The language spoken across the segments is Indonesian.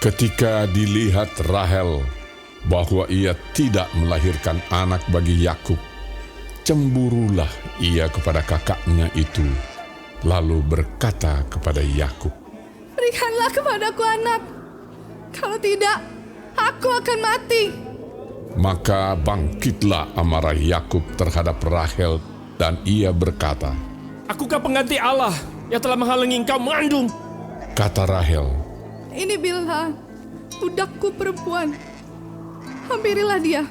Ketika dilihat Rahel bahwa ia tidak melahirkan anak bagi Yakub, cemburulah ia kepada kakaknya itu, lalu berkata kepada Yakub, "Berikanlah kepadaku anak, kalau tidak, aku akan mati." Maka bangkitlah amarah Yakub terhadap Rahel dan ia berkata, "Akukah pengganti Allah yang telah menghalangi engkau mengandung?" Kata Rahel, "Ini Bilha, budakku perempuan. Hampirilah dia,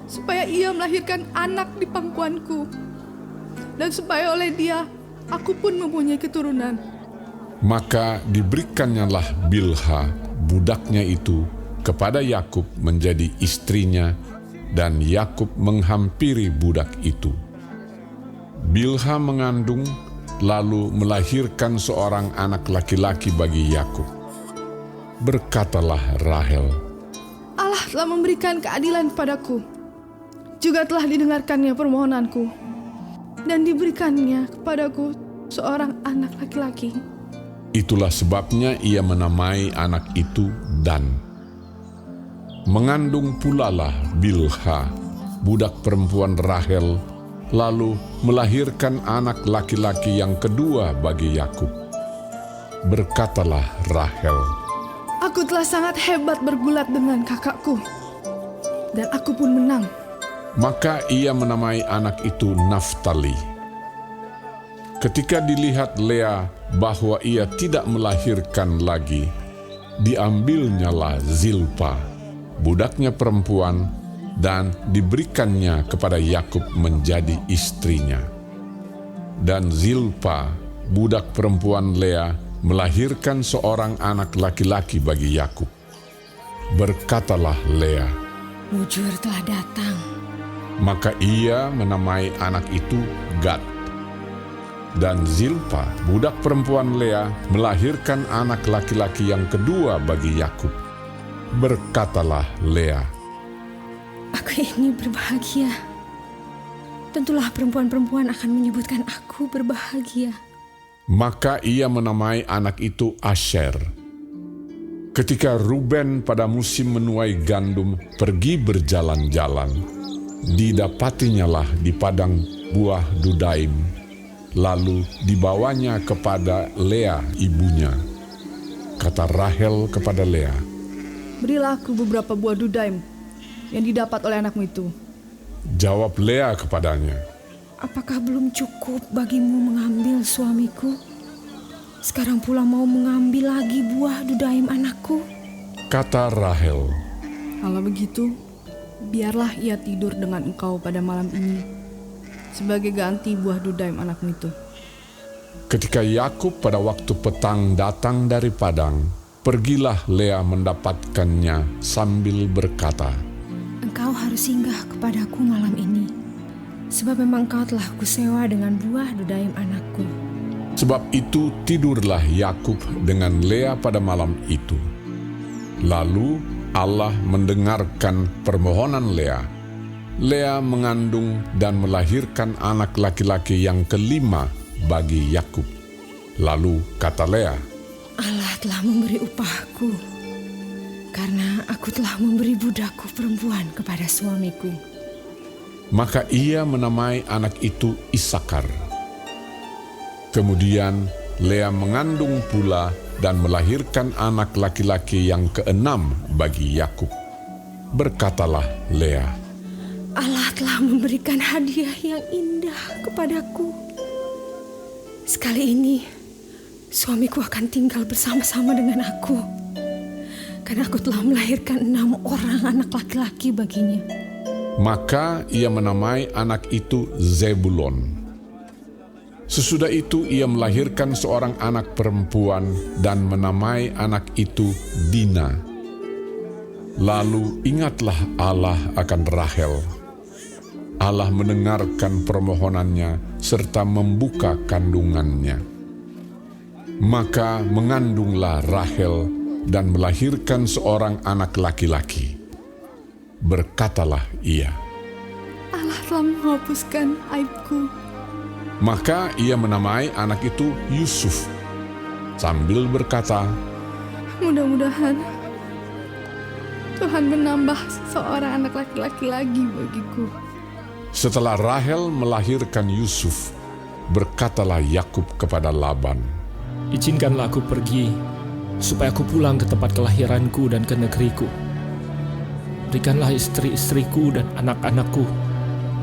supaya ia melahirkan anak di pangkuanku, dan supaya oleh dia aku pun mempunyai keturunan." Maka diberikannya Bilha, budaknya itu, kepada Yakub menjadi istrinya, dan Yakub menghampiri budak itu. Bilha mengandung, lalu melahirkan seorang anak laki-laki bagi Yakub. Berkatalah Rahel, "Allah telah memberikan keadilan kepadaku, juga telah didengarkannya permohonanku, dan diberikannya kepadaku seorang anak laki-laki." Itulah sebabnya ia menamai anak itu Dan. Mengandung pulalah Bilha, budak perempuan Rahel, lalu melahirkan anak laki-laki yang kedua bagi Yakub. Berkatalah Rahel, "Aku telah sangat hebat bergulat dengan kakakku, dan aku pun menang." Maka ia menamai anak itu Naftali. Ketika dilihat Lea bahwa ia tidak melahirkan lagi, diambilnyalah Zilpa, budaknya perempuan, dan diberikannya kepada Yakub menjadi istrinya. Dan Zilpa, budak perempuan Lea, melahirkan seorang anak laki-laki bagi Yakub. Berkatalah Lea, "Mujur telah datang." maka ia menamai anak itu Gad. Dan Zilpa, budak perempuan Lea, melahirkan anak laki-laki yang kedua bagi Yakub. Berkatalah Lea, Aku ini berbahagia. Tentulah perempuan-perempuan akan menyebutkan aku berbahagia. maka ia menamai anak itu Asher. Ketika Ruben pada musim menuai gandum pergi berjalan-jalan, didapatinyalah di padang buah Dudaim, lalu dibawanya kepada Lea ibunya. Kata Rahel kepada Lea, "Berilah aku beberapa buah dudaim yang didapat oleh anakmu itu." jawab Lea kepadanya, Apakah belum cukup bagimu mengambil suamiku? Sekarang pula mau mengambil lagi buah dudaim anakku? kata Rahel, "Kalau begitu, biarlah ia tidur dengan engkau pada malam ini, sebagai ganti buah dudaim anakmu itu." Ketika Yakub pada waktu petang datang dari padang, pergilah Lea mendapatkannya sambil berkata, Engkau harus singgah kepadaku malam ini, sebab memang engkau telah kusewa dengan buah dudaim anakku. Sebab itu tidurlah Yakub dengan Lea pada malam itu. Lalu Allah mendengarkan permohonan Lea. Lea mengandung dan melahirkan anak laki-laki yang kelima bagi Yakub. Lalu kata Lea, Allah telah memberi upahku, karena aku telah memberi budakku perempuan kepada suamiku. maka ia menamai anak itu Isakar. Kemudian Lea mengandung pula dan melahirkan anak laki-laki yang keenam bagi Yakub. Berkatalah Lea, Allah telah memberikan hadiah yang indah kepadaku. Sekali ini, suamiku akan tinggal bersama-sama dengan aku, karena aku telah melahirkan 6 orang anak laki-laki baginya. maka ia menamai anak itu Zebulon. Sesudah itu ia melahirkan seorang anak perempuan dan menamai anak itu Dina. Lalu ingatlah Allah akan Rahel. Allah mendengarkan permohonannya serta membuka kandungannya. Maka mengandunglah Rahel dan melahirkan seorang anak laki-laki. Berkatalah ia, "Allah telah menghapuskan aibku." Maka ia menamai anak itu Yusuf, sambil berkata, Mudah-mudahan Tuhan menambah seorang anak laki-laki lagi bagiku. Setelah Rahel melahirkan Yusuf, berkatalah Yakub kepada Laban, Izinkanlah aku pergi, supaya aku pulang ke tempat kelahiranku dan ke negeriku. Berikanlah istri-istriku dan anak-anakku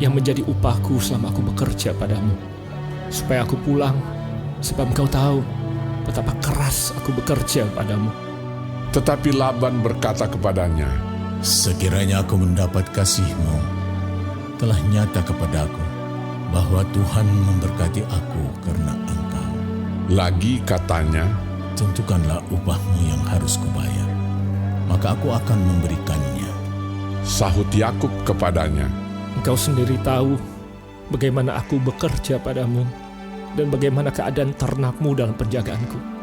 yang menjadi upahku selama aku bekerja padamu, supaya aku pulang, sebab engkau tahu betapa keras aku bekerja padamu. Tetapi Laban berkata kepadanya, Sekiranya aku mendapat kasih-Mu, telah nyata kepadaku bahwa Tuhan memberkati aku karena Engkau. lagi katanya, Tentukanlah upah-Mu yang harus kubayar, maka aku akan memberikannya. sahut Yakub kepadanya, Engkau sendiri tahu bagaimana aku bekerja padamu dan bagaimana keadaan ternakmu dalam penjagaanku.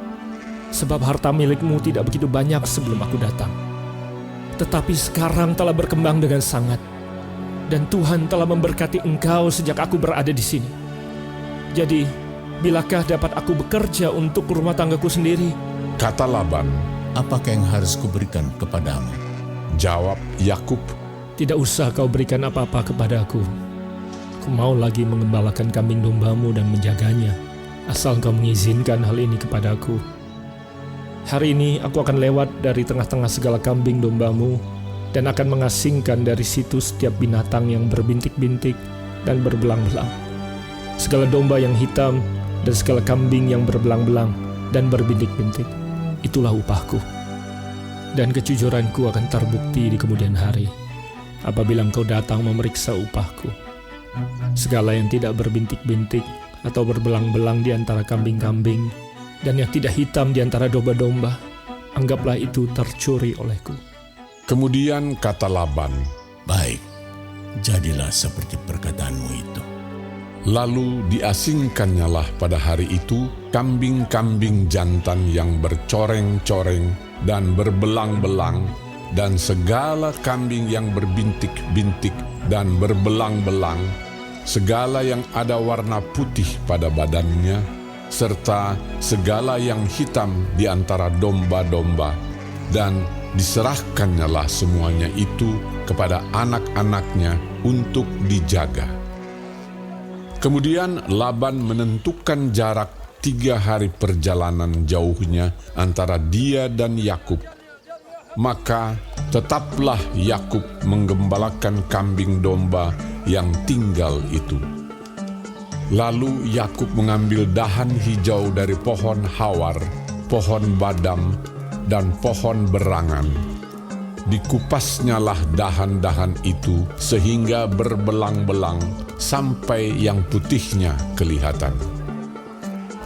Sebab harta milikmu tidak begitu banyak sebelum aku datang. Tetapi sekarang telah berkembang dengan sangat, dan Tuhan telah memberkati engkau sejak aku berada di sini. Jadi, bilakah dapat aku bekerja untuk rumah tanggaku sendiri? kata Laban. Apakah yang harus kuberikan kepadamu? Jawab Yakub, Tidak usah kau berikan apa-apa kepadaku. Aku mau lagi mengembalakan kambing dombamu dan menjaganya, asal kau mengizinkan hal ini kepadaku. Hari ini aku akan lewat dari tengah-tengah segala kambing dombamu dan akan mengasingkan dari situ setiap binatang yang berbintik-bintik dan berbelang-belang. Segala domba yang hitam dan segala kambing yang berbelang-belang dan berbintik-bintik, itulah upahku. Dan kejujuranku akan terbukti di kemudian hari, apabila engkau datang memeriksa upahku. Segala yang tidak berbintik-bintik atau berbelang-belang di antara kambing-kambing, dan yang tidak hitam di antara domba-domba, anggaplah itu tercuri olehku. Kemudian kata Laban, Baik, jadilah seperti perkataanmu itu. lalu diasingkannyalah pada hari itu kambing-kambing jantan yang bercoreng-coreng dan berbelang-belang, dan segala kambing yang berbintik-bintik dan berbelang-belang, segala yang ada warna putih pada badannya, serta segala yang hitam di antara domba-domba, dan diserahkannyalah semuanya itu kepada anak-anaknya untuk dijaga. Kemudian Laban menentukan jarak 3 hari perjalanan jauhnya antara dia dan Yakub. Maka tetaplah Yakub menggembalakan kambing domba yang tinggal itu. Lalu Yakub mengambil dahan hijau dari pohon hawar, pohon badam, dan pohon berangan. Dikupasnyalah dahan-dahan itu sehingga berbelang-belang sampai yang putihnya kelihatan.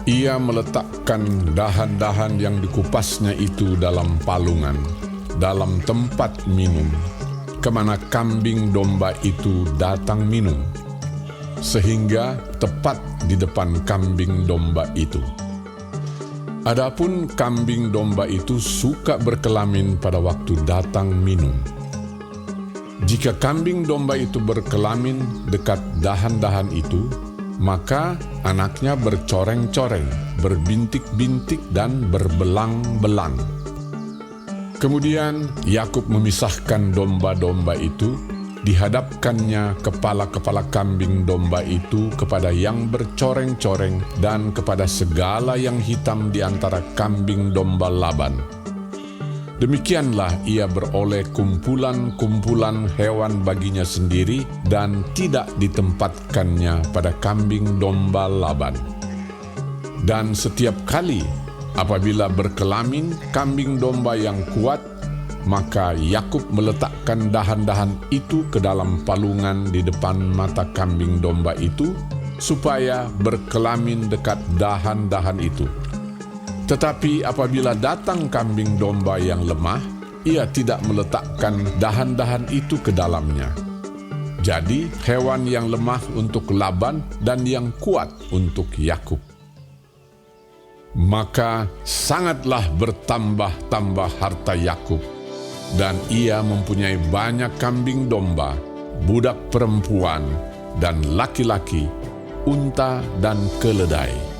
Ia meletakkan dahan-dahan yang dikupasnya itu dalam palungan, dalam tempat minum, kemana kambing domba itu datang minum, sehingga tepat di depan kambing domba itu. Adapun kambing domba itu suka berkelamin pada waktu datang minum. Jika kambing domba itu berkelamin dekat dahan-dahan itu, maka anaknya bercoreng-coreng, berbintik-bintik, dan berbelang-belang. Kemudian Yakub memisahkan domba-domba itu, dihadapkannya kepala-kepala kambing domba itu kepada yang bercoreng-coreng dan kepada segala yang hitam di antara kambing domba Laban. Demikianlah ia beroleh kumpulan-kumpulan hewan baginya sendiri dan tidak ditempatkannya pada kambing domba Laban. Dan setiap kali apabila berkelamin kambing domba yang kuat, maka Yakub meletakkan dahan-dahan itu ke dalam palungan di depan mata kambing domba itu, supaya berkelamin dekat dahan-dahan itu. Tetapi apabila datang kambing domba yang lemah, ia tidak meletakkan dahan-dahan itu ke dalamnya. Jadi hewan yang lemah untuk Laban dan yang kuat untuk Yakub. Maka sangatlah bertambah-tambah harta Yakub, dan ia mempunyai banyak kambing domba, budak perempuan, dan laki-laki, unta dan keledai.